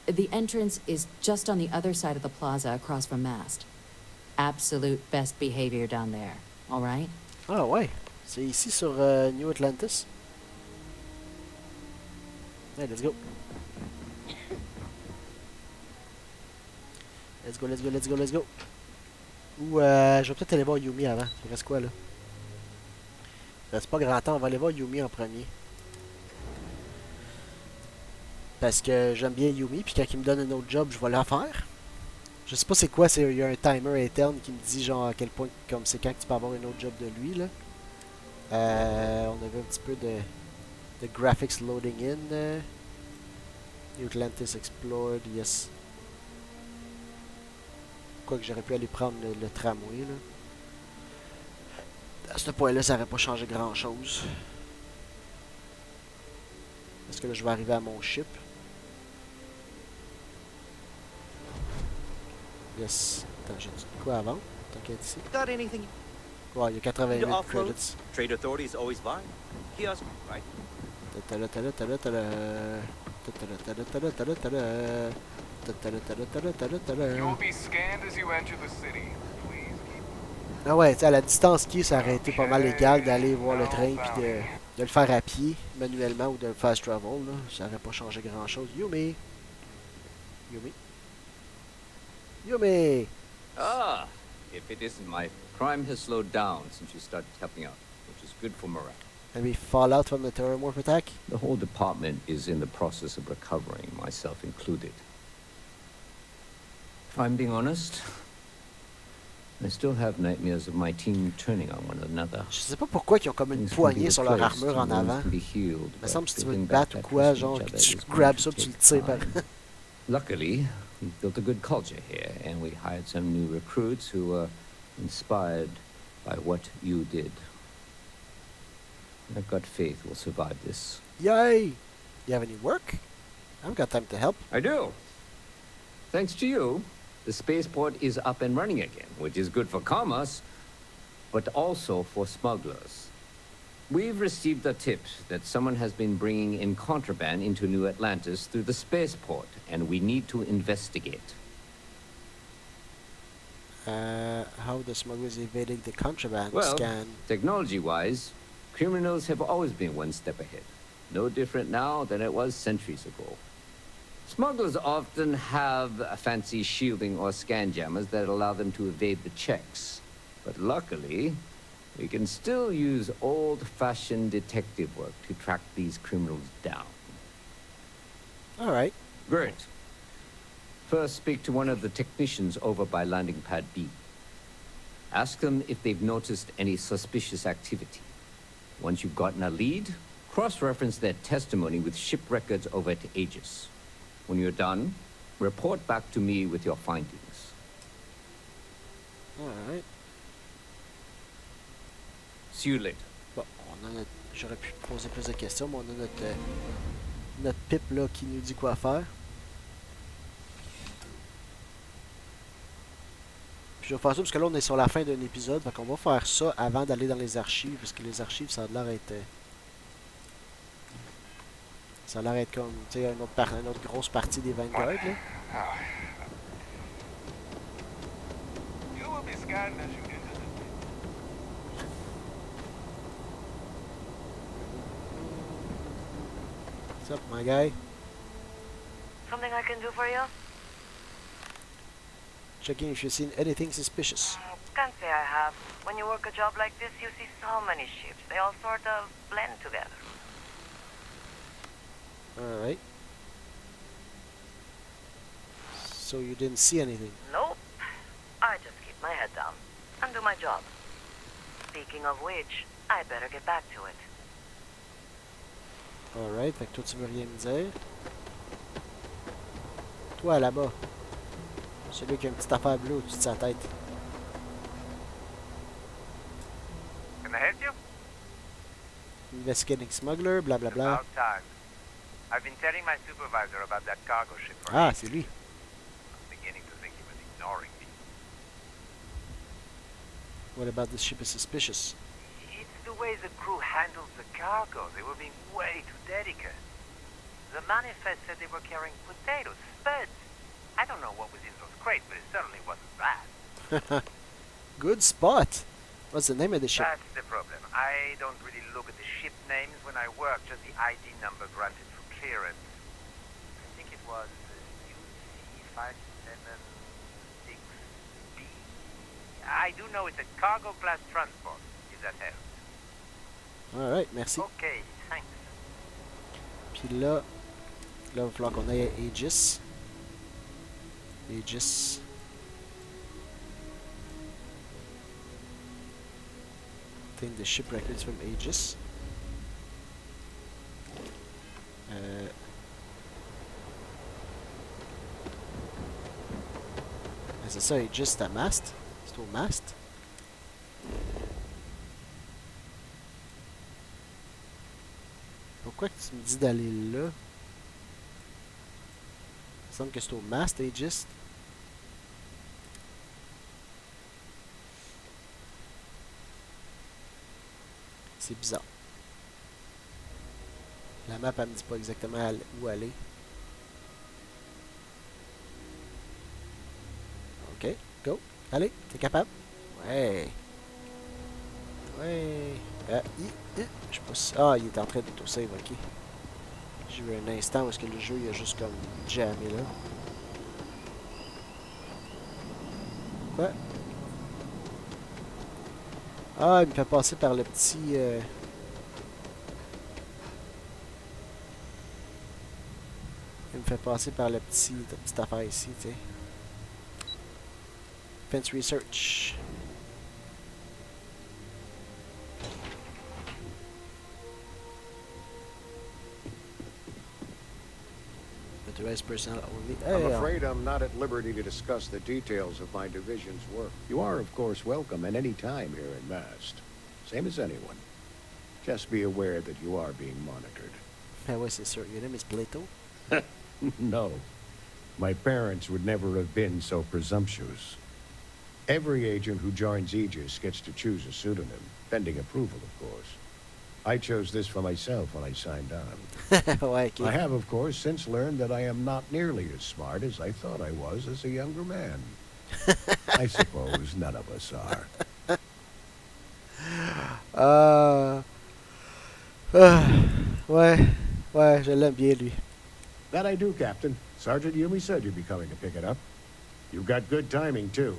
G: The entrance is just on the other side of the plaza across from Mast. Absolute best behavior down there, all right?
A: Ah ouais, c'est ici sur New Atlantis. Hey, let's go. Let's go. Ou je vais peut-être aller voir Yumi avant. Il reste quoi là? Il reste pas grand temps, on va aller voir Yumi en premier. Parce que j'aime bien Yumi, puis quand il me donne un autre job, je vais la faire. Je sais pas c'est quoi, il y a un timer interne qui me dit genre à quel point, comme c'est quand tu peux avoir un autre job de lui là. On avait un petit peu de graphics loading in. New Atlantis explored, yes. Quoique j'aurais pu aller prendre le tramway là. À ce point là, ça n'aurait pas changé grand chose. Parce que là, je vais arriver à mon ship. Yes. Attends, j'ai dit quoi avant? Tant qu'à être ici.
H: Got anything?
A: Ouais, il y a 88 credits.
H: Trade authority is always fine. Kiosk, right?
F: You will be scanned as you enter the city. Please keep...
A: Ah ouais, tu sais, à la distance qui ça aurait été pas mal légal d'aller voir le train puis de le faire à pied, manuellement, ou de le fast travel, là. Ça aurait pas changé grand chose. Yumi!
I: Ah, if it isn't, my crime has slowed down since you started helping out, which is good for morale.
A: Any fallout from the terrormorph attack?
I: The whole department is in the process of recovering, myself included. If I'm being honest, I still have nightmares of my team turning on one another.
A: Je sais pas pourquoi ils ont comme une poignée sur leur armure en avant. Il me semble que si tu veux te battre ou quoi, genre, tu grabes ça, tu le tires par...
I: Luckily, we've built a good culture here, and we hired some new recruits who were inspired by what you did. I've got faith we'll survive this.
A: Yay! You have any work? I've got time to help.
I: I do. Thanks to you, the spaceport is up and running again, which is good for commerce, but also for smugglers. We've received a tip that someone has been bringing in contraband into New Atlantis through the spaceport, and we need to investigate.
A: How the smugglers evading the contraband
I: Well,
A: scan?
I: technology-wise, criminals have always been one step ahead. No different now than it was centuries ago. Smugglers often have a fancy shielding or scan jammers that allow them to evade the checks. But luckily, we can still use old-fashioned detective work to track these criminals down.
A: All right.
I: Great. First, speak to one of the technicians over by landing pad B. Ask them if they've noticed any suspicious activity. Once you've gotten a lead, cross-reference their testimony with ship records over at Aegis. When you're done, report back to me with your findings.
A: All right.
I: See you later.
A: Bon, j'aurais pu poser plus de questions, mais on a notre pipe là qui nous dit quoi faire. Puis je vais faire ça parce que là on est sur la fin d'un épisode, donc on va faire ça avant d'aller dans les archives, parce que les archives ça a l'air être ça a l'air être comme, tu sais, une autre grosse partie des Vanguard là.
F: You will be scanned as you enter the...
A: What's up, my guy?
J: Something I can do for you?
A: Checking if you've seen anything suspicious.
J: Can't say I have. When you work a job like this, you see so many ships. They all sort of blend together.
A: Alright. So you didn't see anything?
J: Nope. I just keep my head down and do my job. Speaking of which, I better get back to it.
A: Alright, fait que toi tu veux rien me dire. Toi là-bas. Celui qui a une petite affaire bleue au-dessus de sa tête.
F: Can I help you?
A: Investigating smuggler, bla bla bla.
F: About time. I've been telling my supervisor about that cargo ship for
A: Ah,
F: ages.
A: c'est lui.
F: I'm beginning to think he was ignoring me.
A: What about this ship is suspicious?
F: It's the way the crew handles the cargo. They were being way too delicate. The manifest said they were carrying potatoes, spuds. I don't know what was in those crates, but it certainly wasn't that.
A: Good spot. What's the name of the ship?
F: That's the problem. I don't really look at the ship names when I work, just the ID number granted for clearance. I think it was UC576B. I do know it's a cargo class transport, if that helps.
A: Alright, merci.
F: Okay, thanks.
A: Puis là, il va falloir qu'on aille à Aegis. Aegis. Obtain the ship records from Aegis. C'est ça, Aegis, c'est à Mast? C'est au Mast? Pourquoi que tu me dis d'aller là? Il me semble que c'est au Mast, Aegis. C'est bizarre. La map, elle me dit pas exactement où aller. Ok, go. Allez, t'es capable? Ouais. Ouais. Je pense. Ah, il est en train de tout save, ok. J'ai eu un instant où est-ce que le jeu il a juste comme jammé là. Quoi? Ah, il me fait passer par le petit... Il me fait passer par le petit... la petite affaire ici, tu sais. Fence Research. Authorized personnel only.
K: I'm afraid I'm not at liberty to discuss the details of my division's work. You are, of course, welcome at any time here in Mast. Same as anyone. Just be aware that you are being monitored.
A: Ben ouais, c'est sûr. Your name is Plato.
K: No. My parents would never have been so presumptuous. Every agent who joins Aegis gets to choose a pseudonym, pending approval, of course. I chose this for myself when I signed on.
A: Ouais, ok.
K: I have, of course, since learned that I am not nearly as smart as I thought I was as a younger man. I suppose none of us are.
A: Ouais, ouais, je l'aime bien, lui.
K: That I do, Captain. Sergeant Yumi said you'd be coming to pick it up. You've got good timing, too.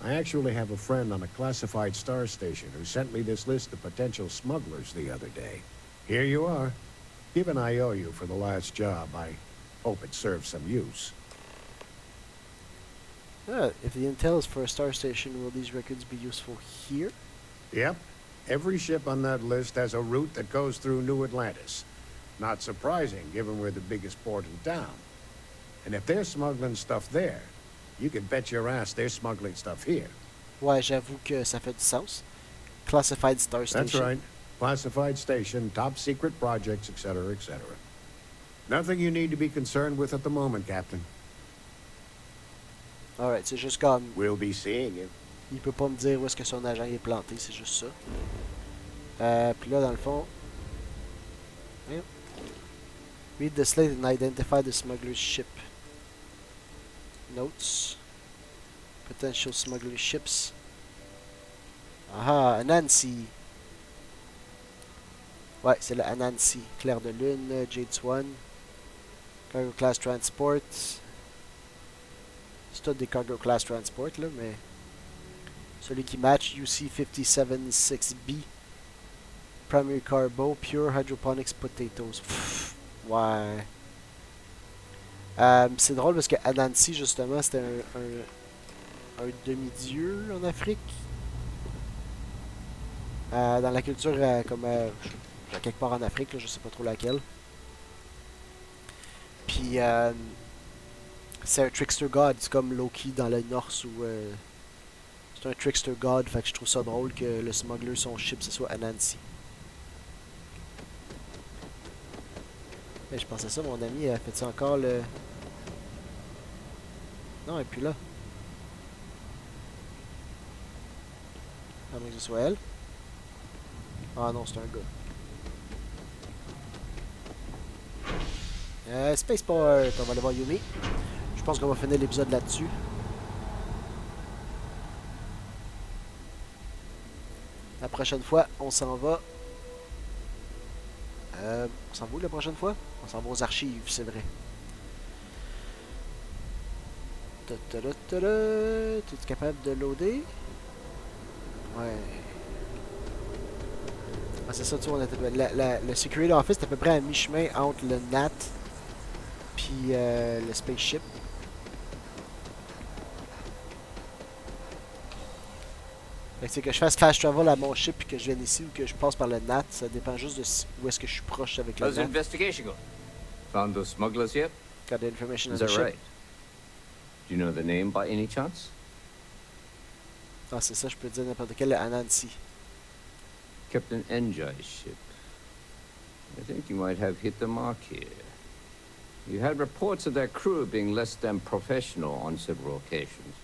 K: I actually have a friend on a classified star station who sent me this list of potential smugglers the other day. Here you are. Given I owe you for the last job, I hope it serves some use.
A: If the intel is for a star station, will these records be useful here?
K: Yep. Every ship on that list has a route that goes through New Atlantis. Not surprising, given we're the biggest port in town. And if they're smuggling stuff there, you can bet your ass they're smuggling stuff here.
A: Ouais, j'avoue que ça fait du sens. Classified star station.
K: That's right. Classified station, top secret projects, etc., etc. Nothing you need to be concerned with at the moment, Captain.
A: Alright, c'est juste comme...
K: We'll be seeing you.
A: Il peut pas me dire où est-ce que son agent est planté, c'est juste ça. Puis là, dans le fond... Voyons. Read the slate and identify the smuggler's ship. Notes. Potential smuggler ships. Ah, Anansi. Ouais, c'est le Anansi. Clair de Lune, Jade Swan. Cargo Class Transport. C'est tout des Cargo Class Transport, là, mais... Celui qui match, UC-57-6B. Primary Carbo, Pure Hydroponics Potatoes. Pff, ouais. C'est drôle parce que Anansi, justement, c'était un demi-dieu en Afrique. Dans la culture, comme quelque part en Afrique, là, je sais pas trop laquelle. Puis, c'est un trickster god, c'est comme Loki dans le Norse où c'est un trickster god, fait que je trouve ça drôle que le smuggler, son ship, ce soit Anansi. Mais je pensais ça, mon ami, elle fait-tu encore le... Non, elle est plus là. À moins que ce soit elle. Ah non, c'est un gars. Spaceport, on va aller voir Yumi. Je pense qu'on va finir l'épisode là-dessus. La prochaine fois, on s'en va. On s'en va où la prochaine fois? On s'en va aux archives, c'est vrai. T'es-tu capable de loader? Ouais. Ah, c'est ça, tu vois, on était, le Security Office est à peu près à mi-chemin entre le NAT puis le Spaceship. Fait que c'est que je fasse fast travel à mon ship puis que je vienne ici ou que je passe par le NAT, ça dépend juste de où est-ce que je suis proche avec le
I: How's the
A: NAT.
I: investigation going? Found those smugglers yet?
A: Got the information on
I: Is
A: the
I: that
A: ship.
I: right? Do you know the name by any chance?
A: Ah, c'est ça, je peux dire n'importe quel, le Anansi.
I: Captain Enjoy's ship. I think you might have hit the mark here. You had reports of their crew being less than professional on several occasions.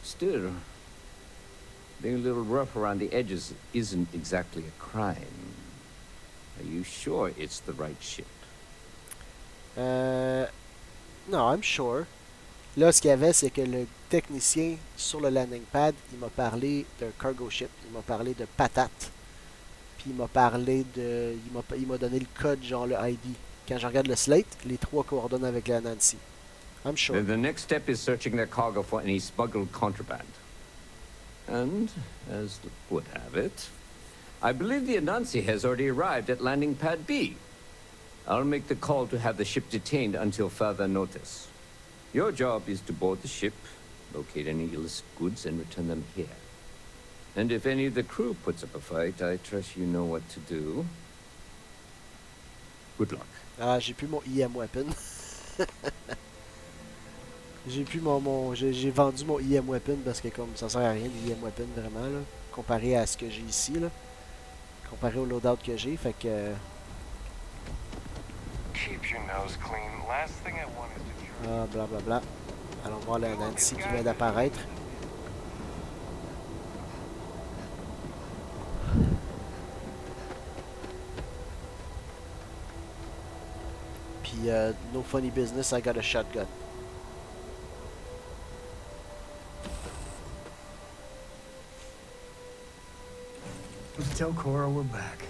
I: Still, being a little rough around the edges isn't exactly a crime. Are you sure it's the right ship?
A: No, I'm sure. Là, ce qu'il y avait, c'est que le technicien sur le landing pad, il m'a parlé d'un cargo ship, il m'a parlé de patate, puis il m'a parlé de... Il m'a donné le code, genre le ID. Quand je regarde le slate, les trois coordonnées avec la Nancy. I'm sure.
I: Then the next step is searching their cargo for any smuggled contraband. And, as luck would have it, I believe the Anansi has already arrived at landing pad B. I'll make the call to have the ship detained until further notice. Your job is to board the ship, locate any illicit goods, and return them here. And if any of the crew puts up a fight, I trust you know what to do. Good luck.
A: Ah, j'ai plus mon IM weapon. J'ai plus j'ai vendu mon IM weapon parce que comme ça sert à rien l'IM weapon vraiment là, comparé à ce que j'ai ici là, comparé au loadout que j'ai, fait que
L: Keep your nose clean. Last thing I want is to
A: Ah, blablabla. Allons voir la Nancy qui vient d'apparaître. Puis, no funny business, I got a shotgun.
B: Let's tell Cora we're back.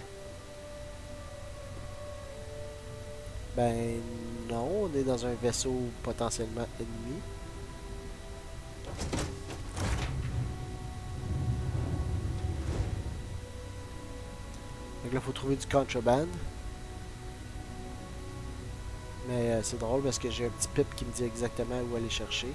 A: Ben non, on est dans un vaisseau potentiellement ennemi. Donc là, il faut trouver du contraband. Mais c'est drôle parce que j'ai un petit pip qui me dit exactement où aller chercher.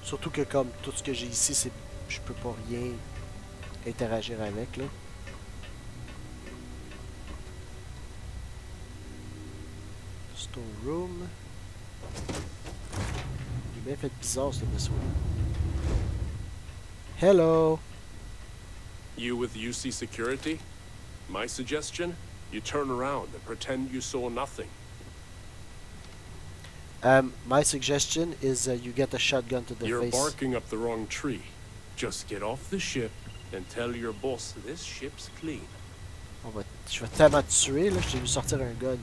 A: Surtout que comme tout ce que j'ai ici, c'est je peux pas rien interagir avec là. Storeroom. Il est bien fait bizarre ce vaisseau là. Hello.
M: You with UC Security? My suggestion? You turn around and pretend you saw nothing.
A: My suggestion is you get a shotgun to the
M: You're
A: face.
M: You're barking up the wrong tree. Just get off the ship and tell your boss this ship's clean.
A: Je vais tellement te tuer là, je t'ai vu sortir un gun.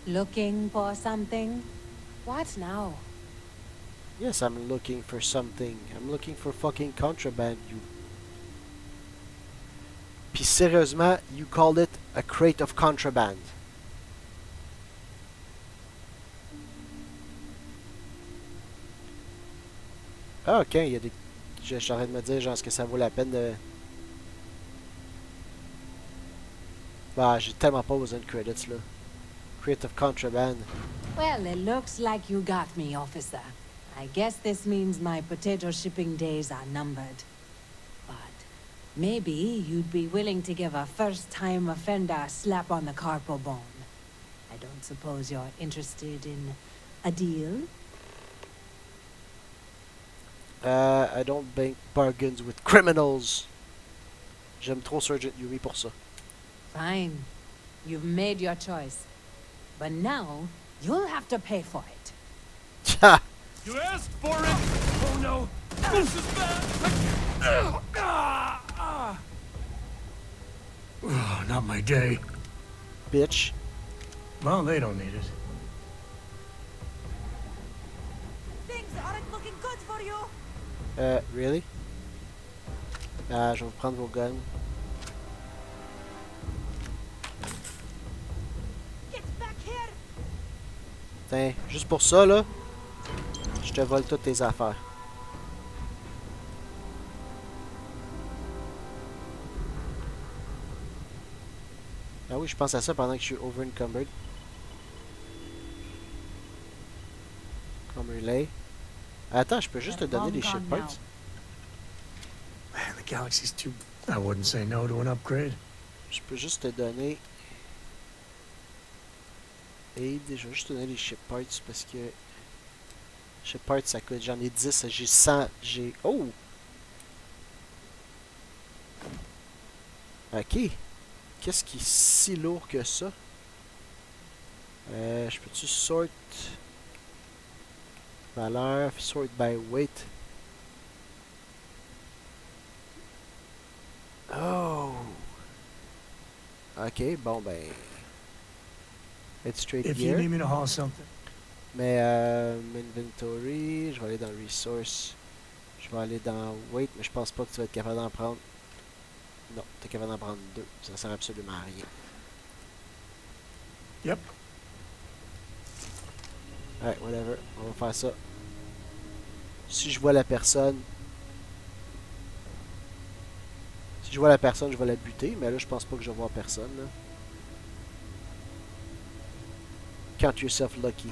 N: Looking for something? What now?
A: Yes, I'm looking for something. I'm looking for fucking contraband, you. Puis sérieusement, you called it a crate of contraband. Ah, ok, il y a des... Je suis en train de me dire, genre, est-ce que ça vaut la peine de... Bah, j'ai tellement pas besoin de credits, là. Crate of contraband.
N: Well, it looks like you got me, officer. I guess this means my potato shipping days are numbered. But maybe you'd be willing to give a first-time offender a slap on the carpal bone. I don't suppose you're interested in a deal?
A: I don't bank bargains with criminals. J'aime trop Sergeant Yumi pour ça.
N: Fine. You've made your choice. But now, you'll have to pay for it.
A: Ha!
M: You asked for it! Oh no! This is bad!
B: Oh, not my day.
A: Bitch.
B: Well, they don't need it.
N: Things aren't looking good for you.
A: Really? Ah, je vais vous prendre vos guns.
N: Get back here.
A: Tiens, juste pour ça, là, je te vole toutes tes affaires. Ah oui, je pense à ça pendant que je suis over encumbered. Comme relay. Attends, je peux juste te donner des ship parts.
B: Man, the galaxy's too... I wouldn't say no to an upgrade.
A: Je peux juste te donner... Aid, je vais juste te donner des ship parts parce que... Ship parts, ça coûte... J'en ai 10, j'ai 100, j'ai... Oh! Ok. Qu'est-ce qui est si lourd que ça? Je peux-tu sort... Valeur, sort by weight. Oh! Ok, bon ben... It's straight
B: If
A: gear.
B: you need me to haul something.
A: Mais inventory, je vais aller dans resource. Je vais aller dans weight, mais je pense pas que tu vas être capable d'en prendre. Non, tu es capable d'en prendre 2. Ça sert absolument à rien.
B: Yep.
A: Alright, whatever. On va faire ça. Si je vois la personne... Si je vois la personne, je vais la buter. Mais là, je pense pas que je vais voir personne. Là. Count yourself lucky.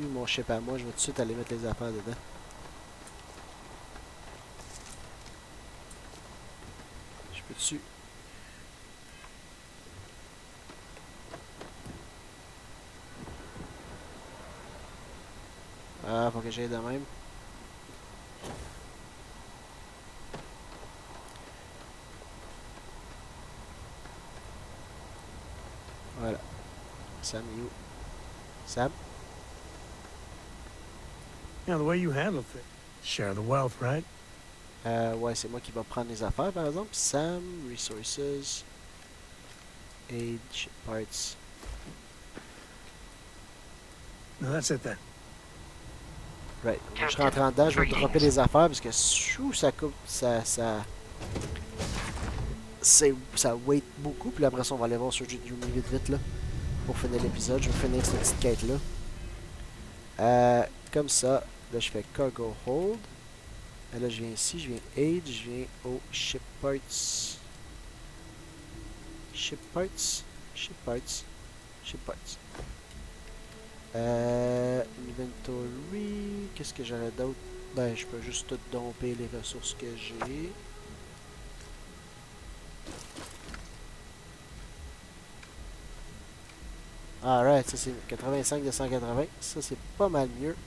A: mon ship à moi, je vais tout de suite aller mettre les affaires dedans. Je peux dessus. Ah, faut que j'aille de même. Voilà. Sam est où? Sam?
B: Yeah, the way you handle things. Share the wealth, right?
A: Ouais, c'est moi qui va prendre les affaires, par exemple. Sam, Resources, Age, Parts.
B: No, that's it then.
A: Right. Je rentre en dedans, je vais dropper les affaires parce que ça coupe, ça weight beaucoup. Puis après ça, on va aller voir sur Yumi vite là. Pour finir l'épisode, je vais finir cette petite quête là. Comme ça, là je fais Cargo Hold. Et là je viens ici, je viens Age, je viens au Ship Parts. Ship Parts. Ship Parts. Ship Parts. Inventory. Qu'est-ce que j'aurais d'autre? Ben, je peux juste tout domper les ressources que j'ai. Alright, ça c'est 85 de 180. Ça c'est pas mal mieux.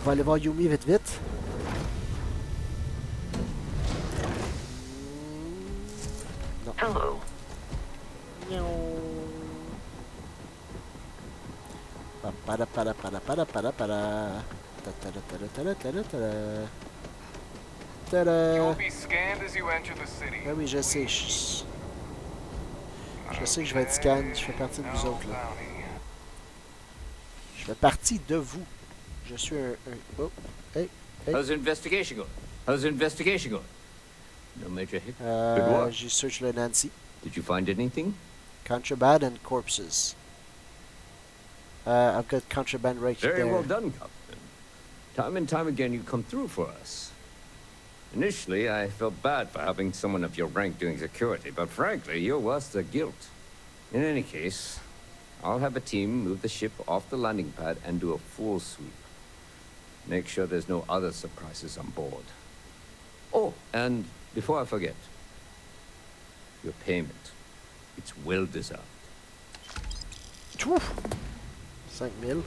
A: On va aller voir Yumi vite vite. Non.
J: Hello.
L: You'll be scanned as you enter the city.
A: Ah oui, je sais. Je sais que je vais être scan. Je fais partie de vous autres, là. Je fais partie de vous. Je suis un... Oh, hey, hey.
I: How's the investigation going? How's the investigation going? No major hit? Good work.
A: J'ai searched le Nancy.
I: Did you find anything?
A: Contraband and corpses. I've got contraband right there.
I: Very well done, Captain. Time and time again you come through for us. Initially, I felt bad for having someone of your rank doing security, but frankly, you're worse the guilt. In any case, I'll have a team move the ship off the landing pad and do a full sweep. Make sure there's no other surprises on board. Oh, and before I forget, your payment. It's well deserved.
A: 5000.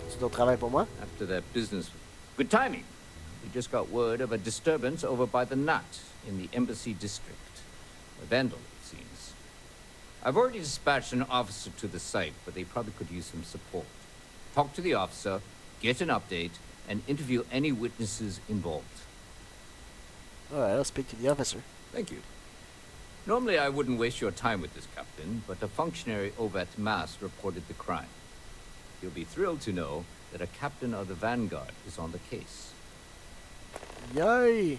A: C'est d'autres travail pour moi?
I: After that business... Good timing. We just got word of a disturbance over by the Nut in the Embassy District. A vandal, it seems. I've already dispatched an officer to the site, but they probably could use some support. Talk to the officer, get an update, and interview any witnesses involved.
A: Alright, I'll speak to the officer.
I: Thank you. Normally I wouldn't waste your time with this, Captain, but a functionary over at Mast reported the crime. You'll be thrilled to know that a captain of the Vanguard is on the case.
A: Yay!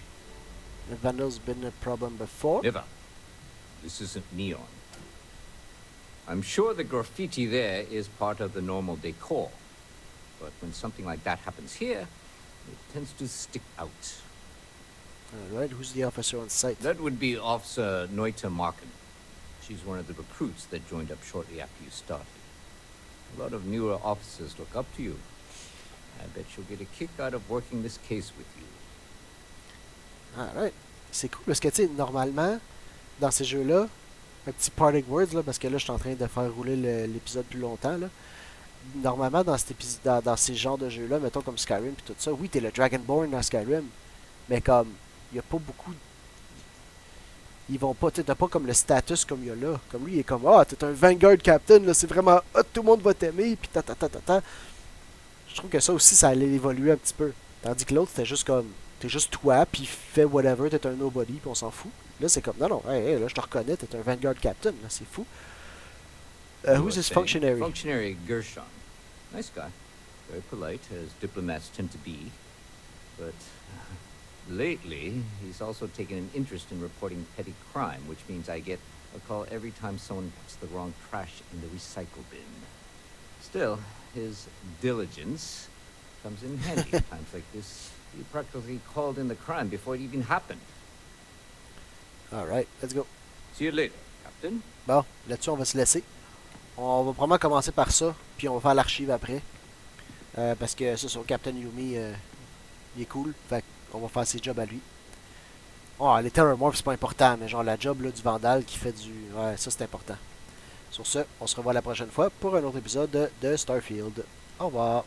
A: Have vandals been a problem before?
I: Never. This isn't Neon. I'm sure the graffiti there is part of the normal decor. But when something like that happens here, it tends to stick out.
A: Alright, who's the officer on site?
I: That would be Officer Noita Marken. She's one of the recruits that joined up shortly after you started. A lot of newer officers look up to you. I bet you'll get a kick out of working this case with you.
A: Alright. C'est cool parce que, tu sais, normalement, dans ces jeux-là, un petit parting words, là, parce que là, je suis en train de faire rouler l'épisode plus longtemps, là. Normalement, dans ces genres de jeux-là, mettons comme Skyrim et tout ça, oui, t'es le Dragonborn dans Skyrim, mais comme, il y a pas beaucoup... Ils vont pas, t'as pas comme le status comme il y a là. Comme lui, il est comme, ah, t'es un Vanguard Captain, là, c'est vraiment hot, tout le monde va t'aimer, pis ta. Je trouve que ça aussi, ça allait évoluer un petit peu. Tandis que l'autre, c'était juste comme, t'es juste toi, puis fais whatever, t'es un nobody, puis on s'en fout. Là, c'est comme, non, hey, là, je te reconnais, t'es un Vanguard Captain, là, c'est fou. Who's this functionary?
I: Functionary Gershon. Nice guy. Very polite, as diplomats tend to be. But lately, he's also taken an interest in reporting petty crime, which means I get a call every time someone puts the wrong trash in the recycle bin. Still, his diligence comes in handy at times like this. He practically called in the crime before it even happened.
A: Alright, let's go.
I: See you later, Captain.
A: Bon, là-dessus, on va se laisser. On va probablement commencer par ça, puis on va faire l'archive après. Parce que ça, son Captain Yumi, il est cool. Fait qu'on va faire ses jobs à lui. Oh, les Terrormorphs, c'est pas important, mais genre la job là, du Vandal qui fait du... Ouais, ça c'est important. Sur ce, on se revoit la prochaine fois pour un autre épisode de Starfield. Au revoir.